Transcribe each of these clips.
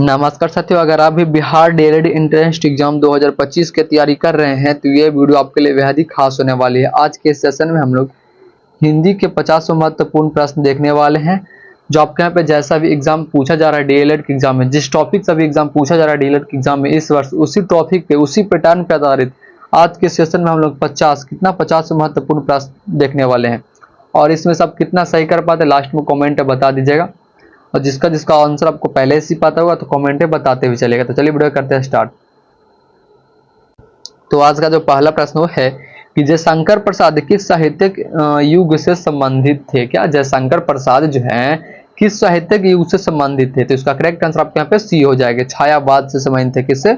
नमस्कार साथियों, अगर आप भी बिहार डीएलएड एंट्रेंस एग्जाम 2025 की तैयारी कर रहे हैं तो ये वीडियो आपके लिए बेहद ही खास होने वाली है। आज के सेशन में हम लोग हिंदी के 50 महत्वपूर्ण प्रश्न देखने वाले हैं, जो आपके यहाँ पे जैसा भी एग्जाम पूछा जा रहा है डीएलएड के एग्जाम में, जिस टॉपिक से भी एग्जाम पूछा जा रहा है डीएलएड के एग्जाम में इस वर्ष, उसी टॉपिक पे उसी पैटर्न पे आधारित आज के सेशन में हम लोग 50 महत्वपूर्ण प्रश्न देखने वाले हैं। और इसमें सब कितना सही कर पाते लास्ट में कॉमेंट बता दीजिएगा, और जिसका जिसका आंसर आपको पहले से पता होगा तो कमेंट में बताते हुए चलेगा। तो चलिए वीडियो करते हैं स्टार्ट। तो आज का जो पहला प्रश्न वो है कि जयशंकर प्रसाद किस साहित्यिक युग से संबंधित थे। क्या जयशंकर प्रसाद जो है किस साहित्यिक युग से संबंधित थे? तो इसका करेक्ट आंसर आपके यहाँ पे सी हो जाएगा। छायावाद से संबंधित थे। किससे?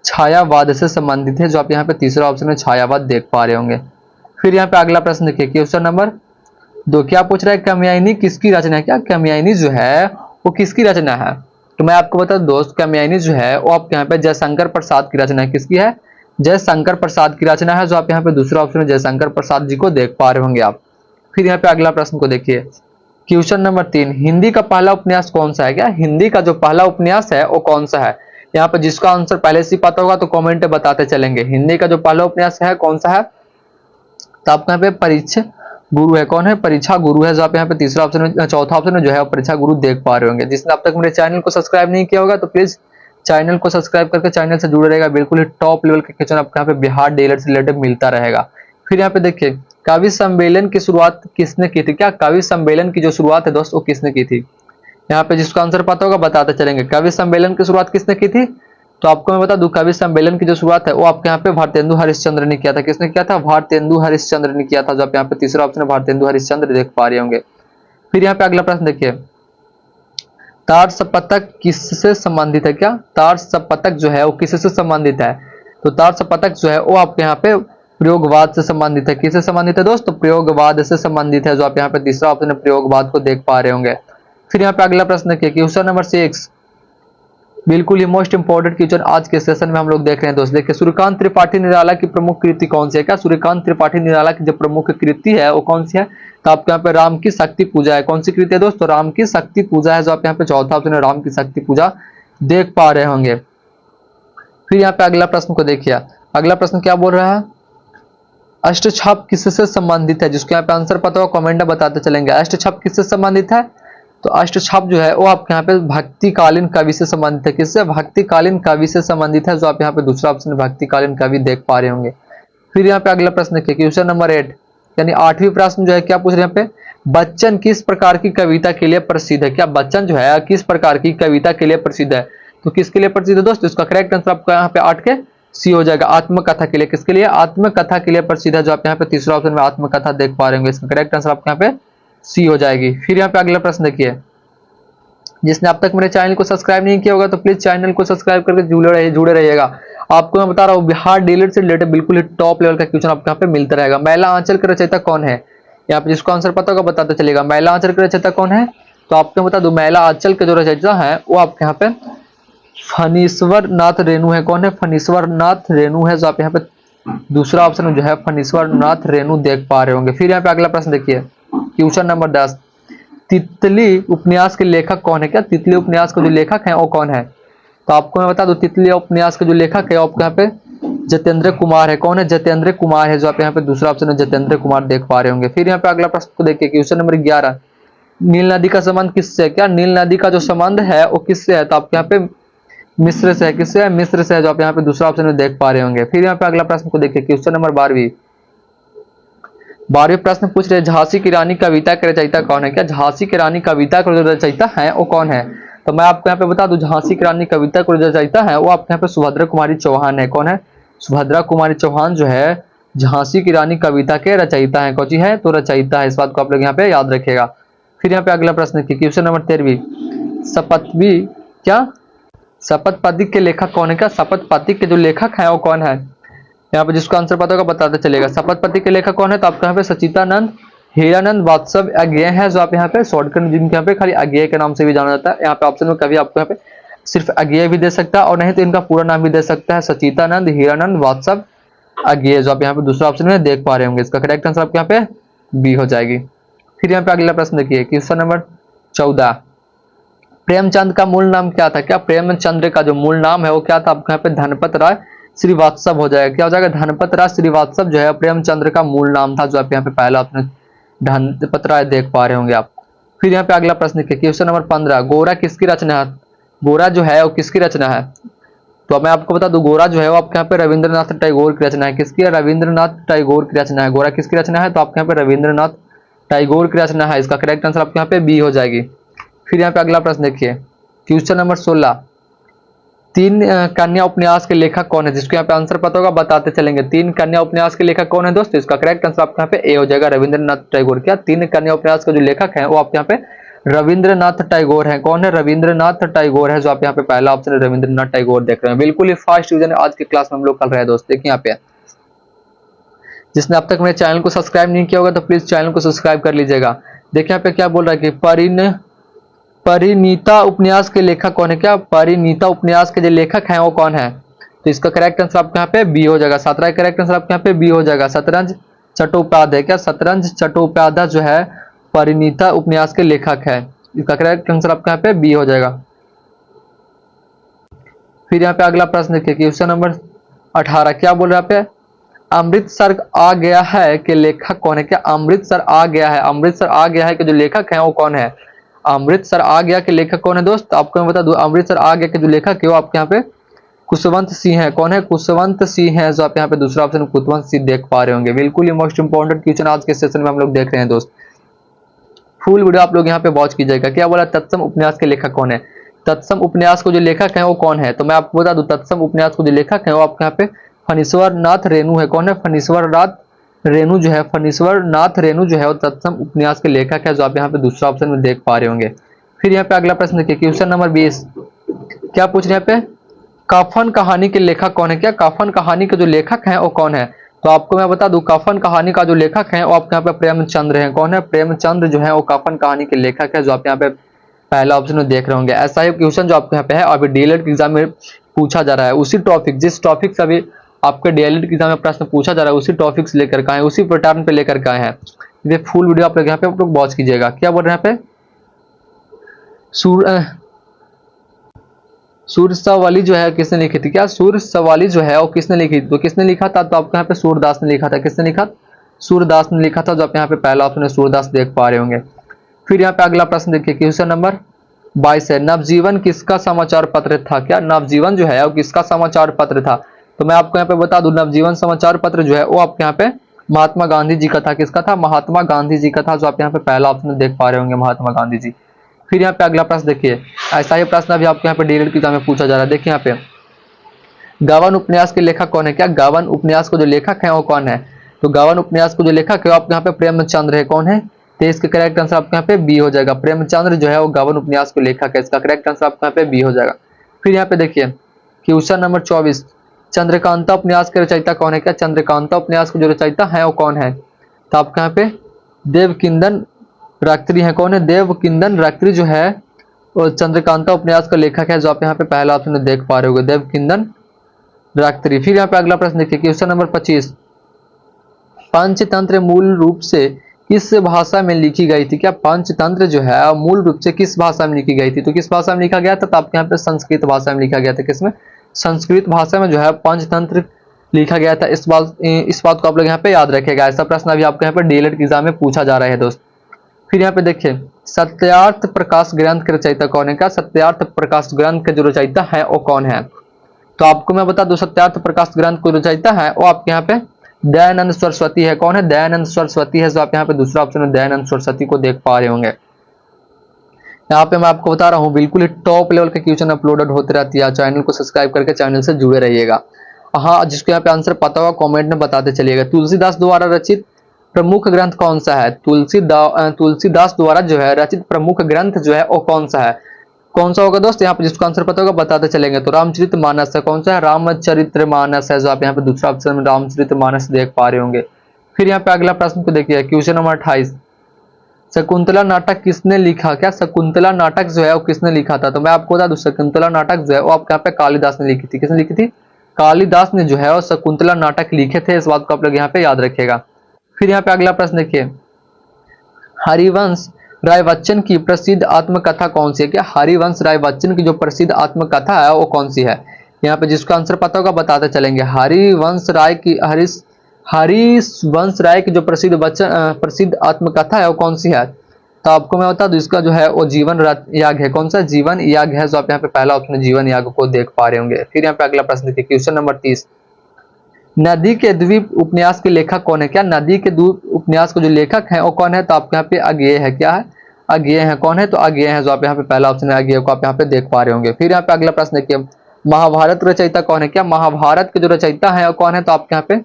छायावाद से संबंधित है, जो आप यहाँ पे तीसरा ऑप्शन में छायावाद देख पा रहे होंगे। फिर यहाँ पे अगला प्रश्न देखिए, क्वेश्चन नंबर 2 क्या पूछ रहा है, कामयानी किसकी रचना है? क्या कामयानी जो है वो किसकी रचना है? तो मैं आपको बता दूं दोस्त, कामयानी जो है वो आपके यहाँ पे जयशंकर प्रसाद की रचना है। किसकी है? जयशंकर प्रसाद की रचना है, जो आप यहाँ पे दूसरा ऑप्शन में जयशंकर प्रसाद जी को देख पा रहे होंगे आप। फिर यहाँ पे अगला प्रश्न को देखिए, क्वेश्चन नंबर 3 हिंदी का पहला उपन्यास कौन सा है? क्या हिंदी का जो पहला उपन्यास है वो कौन सा है? यहाँ पे जिसका आंसर पहले से पता होगा तो कमेंट में बताते चलेंगे। हिंदी का जो पहला उपन्यास है कौन सा है? तो आपको यहाँ पे परीक्षा गुरु है। कौन है? परीक्षा गुरु है, जो आप यहाँ पे तीसरा ऑप्शन में, चौथा ऑप्शन में जो है वो परीक्षा गुरु देख पा रहे होंगे। जिसने अब तक मेरे चैनल को सब्सक्राइब नहीं किया होगा तो प्लीज चैनल को सब्सक्राइब करके चैनल से जुड़े रहेगा। बिल्कुल ही टॉप लेवल का क्वेश्चन आपको यहाँ पे बिहार डीएलएड से रिलेटेड मिलता रहेगा। फिर यहाँ पे देखिए, कवि सम्मेलन की शुरुआत किसने की थी? क्या कवि सम्मेलन की जो शुरुआत है दोस्त वो किसने की थी? यहाँ पे जिसका आंसर पता होगा बताते चलेंगे। कवि सम्मेलन की शुरुआत किसने की थी? तो आपको मैं बता दूं, कवि सम्मेलन की जो शुरुआत है वो आपके यहाँ पे भारतेंदु हरिश्चंद्र ने किया था। किसने किया था? भारतेंदु हरिश्चंद्र ने किया था, जो आप यहाँ पे तीसरा ऑप्शन है भारतेंदु हरिश्चंद्र देख पा रहे होंगे। फिर यहाँ पे अगला प्रश्न देखिए, तार सपतक किससे संबंधित है? क्या तार सपतक जो है वो किससे संबंधित है? तो तार सपतक जो है वो आपके यहाँ पे प्रयोगवाद से संबंधित है। किससे संबंधित है दोस्त? तो प्रयोगवाद से संबंधित है, जो आप यहाँ पे तीसरा ऑप्शन है प्रयोगवाद को देख पा रहे होंगे। फिर यहाँ पे अगला प्रश्न देखिए, क्वेश्चन नंबर 6 बिल्कुल ही मोस्ट इंपोर्टेंट क्वेश्चन आज के सेशन में हम लोग देख रहे हैं दोस्त। देखिए, सूर्यकांत त्रिपाठी निराला की प्रमुख कृति कौन सी है? क्या सूर्यकांत त्रिपाठी निराला की जो प्रमुख कृति है वो कौन सी है? तो आपके यहाँ पे राम की शक्ति पूजा है। कौन सी कृति है दोस्तों? राम की शक्ति पूजा है, जो आप यहाँ पे चौथा ऑप्शन है राम की शक्ति पूजा देख पा रहे होंगे। फिर यहाँ पे अगला प्रश्न को देखिए, अगला प्रश्न क्या बोल रहा है, अष्टछाप किससे संबंधित है? जिसके यहाँ पे आंसर पता हो कमेंट में बताते चलेंगे। अष्टछाप किससे संबंधित है? तो अष्टछाप जो है वो आपके यहाँ पे भक्तिकालीन कवि से संबंधित है। किससे? भक्तिकालीन कवि से संबंधित है, जो आप यहाँ पे दूसरा ऑप्शन भक्तिकालीन कवि देख पा रहे होंगे। फिर यहाँ पे अगला प्रश्न देखिए, क्वेश्चन नंबर 8 यानी 8वीं प्रश्न जो है क्या पूछ रहे हैं यहाँ पे, बच्चन किस प्रकार की कविता के लिए प्रसिद्ध है? क्या बच्चन जो है किस प्रकार की कविता के लिए प्रसिद्ध है? तो किसके लिए प्रसिद्ध है दोस्तों? इसका करेक्ट आंसर आपका यहाँ पे 8 के सी हो जाएगा। आत्मकथा के लिए। किसके लिए? आत्मकथा के लिए प्रसिद्ध है, जो आप यहाँ पे तीसरा ऑप्शन में आत्मकथा देख पा रहे होंगे। इसका करेक्ट आंसर आपके यहाँ पे सी हो जाएगी। फिर यहाँ पे अगला प्रश्न देखिए, जिसने अब तक मेरे चैनल को सब्सक्राइब नहीं किया होगा तो प्लीज चैनल को सब्सक्राइब करके जुड़े रहिएगा। आपको मैं बता रहा हूँ बिहार डीएलएड से रिलेटेड बिल्कुल ही टॉप लेवल का क्वेश्चन आपको यहाँ पे मिलता रहेगा। मैला आंचल का रचयिता कौन है? यहाँ पे जिसको आंसर पता होगा बताते चलेगा। मैला आंचल का रचयिता कौन है? तो आपको बता दूं, मैला आंचल के जो रचयिता है वो आपके यहाँ पे फणीश्वर नाथ रेणु है। कौन है? फणीश्वर नाथ रेणु है, जो आप यहाँ पे दूसरा ऑप्शन में जो है फणीश्वर नाथ रेणु देख पा रहे होंगे। फिर यहाँ पे अगला प्रश्न देखिए, क्वेश्चन नंबर 10 तितली उपन्यास के लेखक कौन है? क्या तितली उपन्यास के जो लेखक हैं वो कौन है? तो आपको मैं बता दूं, तितली उपन्यास के जो लेखक है आपको यहाँ पे जितेंद्र कुमार है। कौन है? जितेंद्र कुमार है, जो आप यहाँ पे दूसरा ऑप्शन है जितेंद्र कुमार देख पा रहे होंगे। फिर यहाँ पे अगला प्रश्न को देखिए, क्वेश्चन नंबर 11 नील नदी का संबंध किससे है? क्या नील नदी का जो संबंध है वो किससे है? तो आपके यहाँ पे मिस्र से है। किससे है? मिस्र से है, जो आप यहाँ पे दूसरा ऑप्शन में देख पा रहे होंगे। फिर यहाँ पे अगला प्रश्न को देखिए, क्वेश्चन नंबर 12वीं प्रश्न पूछ रहे झांसी की रानी कविता के रचयिता कौन है? क्या झांसी की रानी कविता के जो रचयिता है वो कौन है? तो मैं आपको यहाँ पे बता दूं, झांसी की रानी कविता को जो रचयिता है वो आपके यहाँ पे सुभद्रा कुमारी चौहान है। कौन है? सुभद्रा कुमारी चौहान जो है झांसी की रानी कविता के रचयिता है। कौन सी है? तो रचयिता है। इस बात को आप लोग यहाँ पे याद रखिएगा। फिर यहाँ पे अगला प्रश्न देखिए, क्वेश्चन नंबर 13 शपथवी क्या शपथ पथिक के लेखक कौन है? क्या शपथ पथिक के जो लेखक है वो कौन है? यहाँ पे जिसको आंसर पता होगा बताते चलेगा। शपथ पथिक के लेखक कौन है? तो आपके यहाँ पे सचितानंद हीरानंद वात्सव अज्ञेय है, जो आप यहाँ पे शॉर्टकट जिनके यहाँ पे खाली अज्ञेय के नाम से भी जाना जाता है। यहाँ पे ऑप्शन में कभी आपको यहाँ पे सिर्फ अज्ञेय भी दे सकता है और नहीं तो इनका पूरा नाम भी दे सकता है, सचितानंद हीरानंद वात्सव अज्ञेय, जो आप यहाँ पे दूसरा ऑप्शन में देख पा रहे होंगे। इसका करेक्ट आंसर आपके यहाँ पे बी हो जाएगी। फिर यहाँ पे अगला प्रश्न देखिए, क्वेश्चन नंबर 14 प्रेमचंद का मूल नाम क्या था? क्या प्रेमचंद्र का जो मूल नाम है वो क्या था? आपको यहाँ पे धनपत राय श्रीवास्तव हो जाएगा। क्या हो जाएगा? धनपत राय श्रीवास्तव जो है प्रेमचंद्र का मूल नाम था, जो आप यहाँ पे पहला आपने धनपत राय देख पा रहे होंगे आप। फिर यहाँ पे अगला प्रश्न देखिए, क्वेश्चन नंबर 15, गोरा किसकी रचना है? गोरा जो है वो किसकी रचना है? तो मैं आपको बता दूं, गोरा जो है वो आपके यहाँ पे रविंद्रनाथ टैगोर की रचना है। किसकी है? रविंद्रनाथ टैगोर की रचना है। गोरा किसकी रचना है? तो आपके यहाँ पे रविंद्रनाथ टैगोर की रचना है। इसका करेक्ट आंसर आपके यहाँ पे बी हो जाएगी। फिर यहाँ पे अगला प्रश्न देखिए, क्वेश्चन नंबर 16, तीन कन्या उपन्यास के लेखक कौन है? जिसको यहाँ पे आंसर पता होगा बताते चलेंगे। तीन कन्या उपन्यास के लेखक कौन है दोस्तों? इसका करेक्ट आंसर आपके यहाँ पे ए हो जाएगा, रविंद्रनाथ टैगोर। क्या तीन कन्या उपन्यास के जो लेखक हैं वो आपके यहाँ पे रविंद्रनाथ टैगोर है। कौन है? रविंद्रनाथ टैगोर है, जो आप यहाँ पे पहला ऑप्शन है रविंद्रनाथ टैगोर देख रहे हैं। बिल्कुल ही फास्ट डिवीजन आज की क्लास में हम लोग कर रहे हैं दोस्त। देखिए यहाँ पे, जिसने अब तक मेरे चैनल को सब्सक्राइब नहीं किया होगा तो प्लीज चैनल को सब्सक्राइब कर लीजिएगा। देखिए यहाँ पे क्या बोल रहा है कि परिणीता उपन्यास के लेखक कौन है? क्या परिणीता उपन्यास के जो लेखक हैं वो कौन है? तो इसका करेक्ट आंसर आपके यहाँ पे बी हो जाएगा। 17 करेक्ट आंसर आपके यहाँ पे बी हो जाएगा, शतरंज चट्टोपाध्याय। क्या शतरंज चट्टोपाध्याय जो है परिणीता उपन्यास के लेखक है। इसका करेक्ट आंसर आपके यहाँ पे बी हो जाएगा। फिर यहाँ पे अगला प्रश्न देखिए, क्वेश्चन नंबर 18, क्या बोल रहा है यहाँ पे? अमृतसर आ गया है के लेखक कौन है? क्या अमृतसर आ गया है? अमृतसर आ गया है के जो लेखक हैं वो कौन है? अमृतसर आ गया के लेखक कौन है दोस्त? आपको मैं बता दूं, अमृतसर आ गया के जो लेखक है वो आपके यहाँ पे खुशवंत सिंह है। कौन है? खुशवंत सिंह है, जो आप यहाँ पे दूसरा ऑप्शन खुशवंत सिंह देख पा रहे होंगे। बिल्कुल ही मोस्ट इंपॉर्टेंट क्वेश्चन आज के सेशन में हम लोग देख रहे हैं दोस्त। फुल वीडियो आप लोग यहाँ पे वॉच कीजिएगा। क्या बोला? तत्सम उपन्यास के लेखक कौन है? तत्सम उपन्यास को जो लेखक है वो कौन है? तो मैं आपको बता दूं, तत्सम उपन्यास को जो लेखक है वो आपके यहाँ पे फणीश्वर नाथ रेणु है। कौन है? फणीश्वर नाथ रेणु जो है, फणीश्वर नाथ रेणु जो है वो तत्सम उपन्यास के लेखक है, जो आप यहाँ पे दूसरा ऑप्शन में देख पा रहे होंगे। फिर यहाँ पे अगला प्रश्न देखिए, क्वेश्चन नंबर 20, क्या पूछ रहे हैं यहाँ पे? कफन कहानी के लेखक कौन है? क्या कफन कहानी के जो लेखक हैं वो कौन है? तो आपको मैं बता दूं, कफन कहानी का जो लेखक है वो आपके यहाँ पे प्रेमचंद्र है। कौन है? प्रेमचंद्र जो है वो कफन कहानी के लेखक है, जो आप यहाँ पे पहला ऑप्शन में देख रहे होंगे। ऐसा ही क्वेश्चन जो आपके यहाँ पे है अभी डीएलएड एग्जाम में पूछा जा रहा है, उसी टॉपिक, जिस टॉपिक से अभी आपके डीएलएड एग्जाम में प्रश्न पूछा जा रहा है उसी टॉपिक से लेकर के आए, उसी पैटर्न पे लेकर के आए हैं। ये फुल वीडियो आप लोग यहाँ पे आप लोग वॉच कीजिएगा। क्या बोल रहे हैं यहाँ पे? सूर्य सवाली जो है किसने लिखी थी? क्या सूर्य सवाली जो है वो किसने लिखी थी? तो किसने लिखा था? तो आपके यहाँ पे सूरदास ने लिखा था। किसने लिखा? सूरदास ने लिखा था, जो आप यहाँ पे पहला ऑप्शन है सूरदास देख पा रहे होंगे। फिर यहाँ पे अगला प्रश्न देखिए, क्वेश्चन नंबर 22 है, नवजीवन किसका समाचार पत्र था? क्या नवजीवन जो है वो किसका समाचार पत्र था? तो मैं आपको यहाँ पे बता दूं, नवजीवन समाचार पत्र जो है वो आपके यहाँ पे महात्मा गांधी जी का था। किसका था? महात्मा गांधी जी का था, जो आप यहाँ पे पहला ऑप्शन देख पा रहे होंगे, महात्मा गांधी जी। फिर यहाँ पे अगला प्रश्न देखिए, ऐसा ही प्रश्न अभी आपके यहाँ पे डीएलएड की एग्जाम में पूछा जा रहा है। देखिए यहाँ पे, गबन उपन्यास के लेखक कौन है? क्या गबन उपन्यास को जो लेखक है वो कौन है? तो गबन उपन्यास को जो लेखक है वो आपके यहाँ पे प्रेमचंद्र है। कौन है? तो इसका करेक्ट आंसर आपके यहाँ पे बी हो जाएगा। प्रेमचंद्र जो है वो गबन उपन्यास को लेखक है। इसका करेक्ट आंसर आपके यहाँ पे बी हो जाएगा। फिर यहाँ पे देखिए, क्वेश्चन नंबर 24, चंद्रकांता उपन्यास के रचयिता कौन है? क्या चंद्रकांता उपन्यास को जो रचयिता है वो कौन है? तो आपके यहाँ पे देवकिंदन रात्रि है। कौन है? देवकिंदन रात्रि जो है वो चंद्रकांता उपन्यास का लेखक है, जो आप यहाँ पे पहला ऑप्शन देख पा रहे होगे, देवकिंदन रात्रि। फिर यहाँ पे अगला प्रश्न देखिए, क्वेश्चन नंबर 25, पंचतंत्र मूल रूप से किस भाषा में लिखी गई थी? क्या पंचतंत्र जो है मूल रूप से किस भाषा में लिखी गई थी? तो किस भाषा में लिखा गया था? तो आपके यहाँ पे संस्कृत भाषा में लिखा गया था। किसमें? संस्कृत भाषा में जो है पंचतंत्र लिखा गया था। इस बात को आप लोग यहाँ पे याद रखेगा। ऐसा प्रश्न अभी आपके यहाँ पे डीएलएड एग्जाम में पूछा जा रहा है दोस्त। फिर यहाँ पे देखिए, सत्यार्थ प्रकाश ग्रंथ के रचयिता कौन है? क्या सत्यार्थ प्रकाश ग्रंथ के जो रचयिता है वो कौन है? तो आपको मैं बता दूं, सत्यार्थ प्रकाश ग्रंथ को रचयिता है वो आपके यहाँ पे दयानंद सरस्वती है। कौन है? दयानंद सरस्वती है, जो आप यहाँ पे दूसरा ऑप्शन है दयानंद सरस्वती को देख पा रहे होंगे। यहाँ पे मैं आपको बता रहा हूँ, बिल्कुल ही टॉप लेवल के क्वेश्चन अपलोडेड होते रहती है। चैनल को सब्सक्राइब करके चैनल से जुड़े रहिएगा। हाँ, जिसको यहाँ पे आंसर पता होगा कॉमेंट में बताते चलिएगा। तुलसीदास द्वारा रचित प्रमुख ग्रंथ कौन सा है? तुलसीदास द्वारा जो है रचित प्रमुख ग्रंथ जो है वो कौन सा है? कौन सा होगा दोस्त? यहाँ पे जिसको आंसर पता होगा बताते चलेंगे। तो रामचरितमानस है। कौन सा है? रामचरितमानस है, जो आप यहाँ पे दूसरा ऑप्शन में रामचरितमानस देख पा रहे होंगे। फिर यहाँ पे अगला प्रश्न को देखिए, क्वेश्चन नंबर 28, शकुंतला नाटक किसने लिखा? क्या शकुंतला नाटक जो है वो किसने लिखा था? तो मैं आपको बता दूं, शकुंतला नाटक जो है वो आपके यहाँ पे कालिदास ने लिखी थी। किसने लिखी थी? कालिदास ने जो है वो शकुंतला नाटक लिखे थे। इस बात को आप लोग यहाँ पे याद रखिएगा। फिर यहाँ पे अगला प्रश्न देखिए, हरिवंश राय बच्चन की प्रसिद्ध आत्मकथा कौन सी है? क्या हरिवंश राय बच्चन की जो प्रसिद्ध आत्मकथा है वो कौन सी है? यहाँ पे जिसका आंसर पता होगा बताते चलेंगे। हरिवंश राय की जो प्रसिद्ध आत्मकथा है वो कौन सी है? तो आपको मैं बता दूं इसका जो है वो जीवन याग है। कौन सा? जीवन याग है। जो आप यहाँ पे पहला ऑप्शन जीवन याग को देख पा रहे होंगे। फिर यहाँ पे अगला प्रश्न देखिए, क्वेश्चन नंबर 30। नदी के द्वीप उपन्यास के लेखक कौन है? क्या नदी के द्वीप उपन्यास के जो लेखक हैं वो कौन है? तो आपके यहाँ पे अज्ञेय है। क्या है? अज्ञेय है। कौन है? तो अज्ञेय है। जो आप यहाँ पे पहला ऑप्शन है अज्ञेय को आप यहाँ पे देख पा रहे होंगे। फिर यहाँ पे अगला प्रश्न देखिए, महाभारत रचयिता कौन है? क्या महाभारत के जो रचयिता है वो कौन है? तो आपके यहाँ पे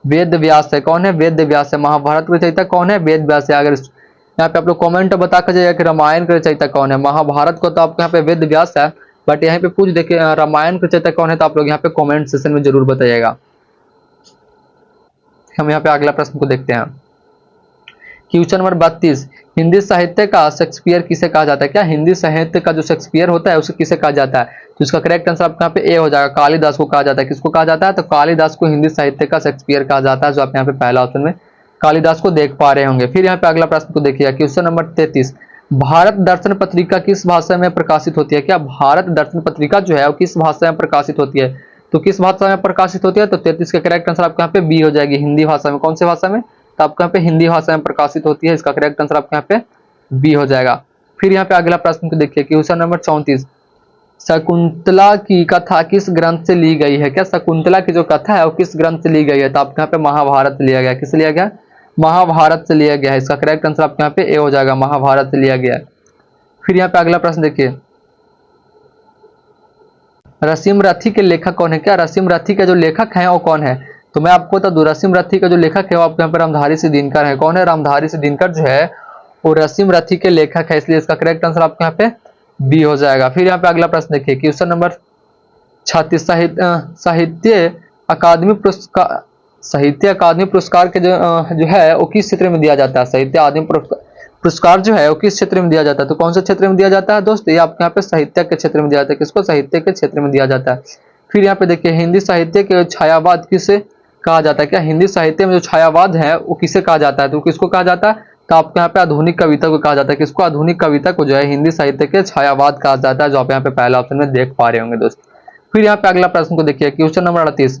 वेद व्यास है। कौन है? वेद व्यास है। महाभारत के रचयिता कौन है? वेद व्यास है। अगर यहाँ पे आप लोग कमेंट बता कर जाइएगा कि रामायण के रचयिता कौन है। महाभारत को तो आपके यहाँ पे वेद व्यास है, बट यहाँ पे पूछ देखिए रामायण के रचयिता कौन है, तो आप लोग यहाँ पे कमेंट सेक्शन में जरूर बताइएगा। हम यहाँ पे अगला प्रश्न को देखते हैं, क्वेश्चन नंबर 32। हिंदी साहित्य का शेक्सपियर किसे कहा जाता है? क्या हिंदी साहित्य का जो शेक्सपियर होता है उसे किसे कहा जाता है? तो इसका करेक्ट आंसर आपके यहाँ पे ए हो जाएगा, कालिदास को कहा जाता है। किसको कहा जाता है? तो कालिदास को हिंदी साहित्य का शेक्सपियर कहा जाता है। जो आप यहाँ पे पहला ऑप्शन में कालिदास को देख पा रहे होंगे। फिर यहाँ पे अगला प्रश्न को देखिए, क्वेश्चन नंबर 33। भारत दर्शन पत्रिका किस भाषा में प्रकाशित होती है? क्या भारत दर्शन पत्रिका जो है वो किस भाषा में प्रकाशित होती है? तो किस भाषा में प्रकाशित होती है? तो 33 का करेक्ट आंसर आपके यहाँ पे बी हो जाएगी, हिंदी भाषा में। कौन सी भाषा में? तो आपके यहाँ पे हिंदी भाषा में प्रकाशित होती है। इसका करेक्ट आंसर आपके यहाँ पे बी हो जाएगा। फिर यहाँ पे अगला प्रश्न को देखिए, क्वेश्चन नंबर 34। शकुंतला की कथा किस ग्रंथ से ली गई है? क्या शकुंतला की जो कथा है वो किस ग्रंथ से ली गई है? तो आपके यहाँ पे महाभारत लिया गया। किस लिया गया? महाभारत से लिया गया है। इसका करेक्ट आंसर आपके यहाँ पे ए हो जाएगा, महाभारत से लिया गया है। फिर यहाँ पे अगला प्रश्न देखिए, रसीम रथी के लेखक कौन है? क्या रसीम रथी के जो लेखक हैं वो कौन है? तो मैं आपको बता दूं, रसीम रथी का जो लेखक है वो आपके यहाँ पे रामधारी सिंह दिनकर है। कौन है? रामधारी सिंह दिनकर जो है वो रसीम रथी के लेखक है, इसलिए इसका करेक्ट आंसर आपके यहाँ पे बी हो जाएगा। फिर यहाँ पे अगला प्रश्न देखिए, क्वेश्चन नंबर 36। साहित्य अकादमी पुरस्कार के जो है वो किस क्षेत्र में दिया जाता है? साहित्य अकादमी पुरस्कार जो है वो किस क्षेत्र में दिया जाता है? तो कौन से क्षेत्र में दिया जाता है दोस्त? ये आपके यहाँ पे साहित्य के क्षेत्र में दिया जाता है। किसको? साहित्य के क्षेत्र में दिया जाता है। फिर यहाँ पे देखिए, हिंदी साहित्य के छायावाद किसे कहा जाता है? क्या हिंदी साहित्य में जो छायावाद है वो किसे कहा जाता है? तो किसको कहा जाता है? तो आपके यहाँ पे आधुनिक कविता को कहा जाता है। किसको? आधुनिक कविता को जो है हिंदी साहित्य के छायावाद कहा जाता है। जो आप यहाँ पे पहला ऑप्शन में देख पा रहे होंगे दोस्त। फिर यहाँ पे अगला प्रश्न को देखिए, क्वेश्चन नंबर 38।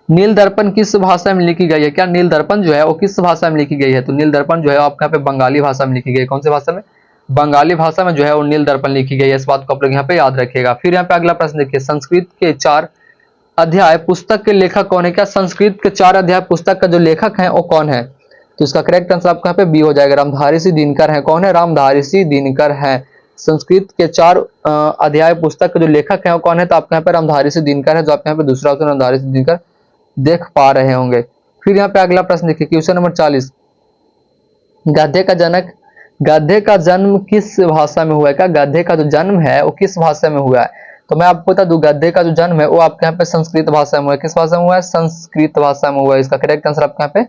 नील दर्पण किस भाषा में लिखी गई है? क्या नील दर्पण जो है वो किस भाषा में लिखी गई है? तो नील दर्पण जो है आपके यहाँ पे बंगाली भाषा में लिखी गई है। कौन सी भाषा में? बंगाली भाषा में जो है वो नील दर्पण लिखी गई है। इस बात को आप लोग यहाँ पे याद रखिएगा। फिर यहाँ पे अगला प्रश्न देखिए, संस्कृत के 4 अध्याय पुस्तक के लेखक कौन है? क्या संस्कृत के 4 अध्याय पुस्तक का जो लेखक है वो कौन है? तो इसका करेक्ट आंसर आपका यहाँ पे बी हो जाएगा, रामधारी सिंह दिनकर है। कौन है? रामधारी सिंह दिनकर है। संस्कृत के 4 अध्याय पुस्तक के जो लेखक है वो कौन है? तो आपके यहाँ पे रामधारी सिंह दिनकर है। जो आप यहाँ पे दूसरा ऑप्शन रामधारी सिंह दिनकर देख पा रहे होंगे। फिर यहाँ पे अगला प्रश्न देखिए, क्वेश्चन नंबर 40। गधे का जन्म किस भाषा में हुआ है? क्या गधे का जो जन्म है वो किस भाषा में हुआ है? तो मैं आपको बता दूं, गधे का जो जन्म है वो आपके यहाँ पे संस्कृत भाषा में हुआ है। किस भाषा में हुआ है? संस्कृत भाषा में हुआ है। इसका करेक्ट आंसर आपके यहाँ पे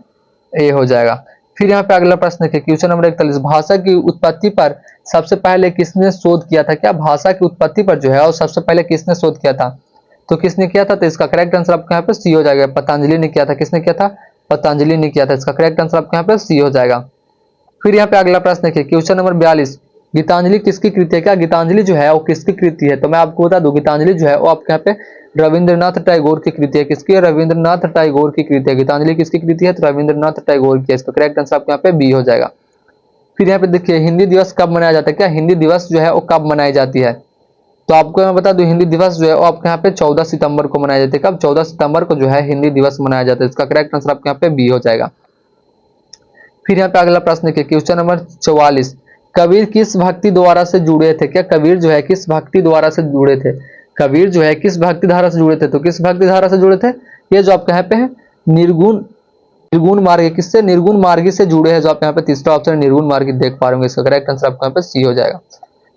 ए हो जाएगा। फिर यहाँ पे अगला प्रश्न देखिए, क्वेश्चन नंबर 41। भाषा की उत्पत्ति पर सबसे पहले किसने शोध किया था? क्या भाषा की उत्पत्ति पर जो है वो सबसे पहले किसने शोध किया था? तो किसने किया था? तो इसका करेक्ट आंसर आपके यहाँ पे सी हो जाएगा, पतंजलि ने किया था। किसने किया था? पतंजलि ने किया था। इसका करेक्ट आंसर आपके यहाँ पे सी हो जाएगा। फिर यहाँ पे अगला प्रश्न देखिए, क्वेश्चन नंबर 42। गीतांजलि किसकी कृति है? क्या गीतांजलि जो है वो किसकी कृति है? तो मैं आपको बता दूं, गीतांजलि जो है वो आपके यहाँ पे रविंद्रनाथ टैगोर की कृति है। किसकी है? रविंद्रनाथ टैगोर की कृति है। गीतांजलि किसकी कृति है? तो रविंद्रनाथ टैगोर की है। इसका करेक्ट आंसर आपके यहाँ पे बी हो जाएगा। फिर यहाँ पे देखिए, हिंदी दिवस कब मनाया जाता है? क्या हिंदी दिवस जो है वो कब मनाई जाती है? तो आपको मैं बता दूं, हिंदी दिवस जो है वो आपके यहाँ पे 14 सितंबर को मनाया जाता है। कब? 14 सितंबर को जो है हिंदी दिवस मनाया जाता है। इसका करेक्ट आंसर आपके यहाँ पे बी हो जाएगा। फिर यहाँ पे अगला प्रश्न देखिए, क्वेश्चन नंबर 44। कबीर किस भक्ति द्वारा से जुड़े थे? क्या कबीर जो है किस भक्ति द्वारा से जुड़े थे? कबीर जो है किस भक्ति धारा से जुड़े थे? तो किस भक्ति धारा से जुड़े थे? ये जो आपके यहाँ पे है निर्गुण मार्ग। किससे? निर्गुण मार्गी से जुड़े हैं। जो आप यहाँ पे तीसरा ऑप्शन निर्गुण मार्गी देख पा रहे होंगे। इसका करेक्ट आंसर आपको यहाँ पे सी हो जाएगा।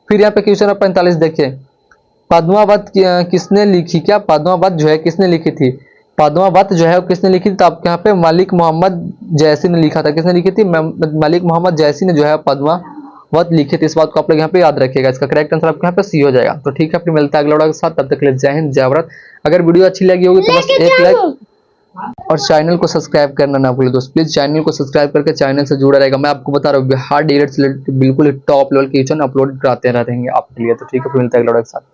फिर यहाँ पे क्वेश्चन नंबर 45 देखिए, पद्मावत किसने लिखी? क्या पद्मावत जो है किसने लिखी थी? पद्मावत जो है किसने लिखी थी? तो आपके यहाँ पे मलिक मोहम्मद जैसी ने लिखा था। किसने लिखी थी? मलिक मोहम्मद जैसी ने जो है पद्मावत लिखी थी। इस बात को आप लोग यहाँ पे याद रखिएगा। इसका करेक्ट आंसर आपके यहाँ पे सी हो जाएगा। तो ठीक है, फिर मिलता है अगला वीडियो के साथ। तब तक के लिए जय हिंद, जय भारत। अगर वीडियो अच्छी लगी होगी तो बस एक लाइक और चैनल को सब्सक्राइब करना ना भूलें दोस्त। प्लीज चैनल को सब्सक्राइब करके चैनल से जुड़ा रहेगा। मैं आपको बता रहा हूँ बिहार डीएलएड से बिल्कुल टॉप लेवल के क्वेश्चन अपलोड कराते रहेंगे आपके लिए। तो ठीक है, फिर मिलता है अगला वीडियो के साथ।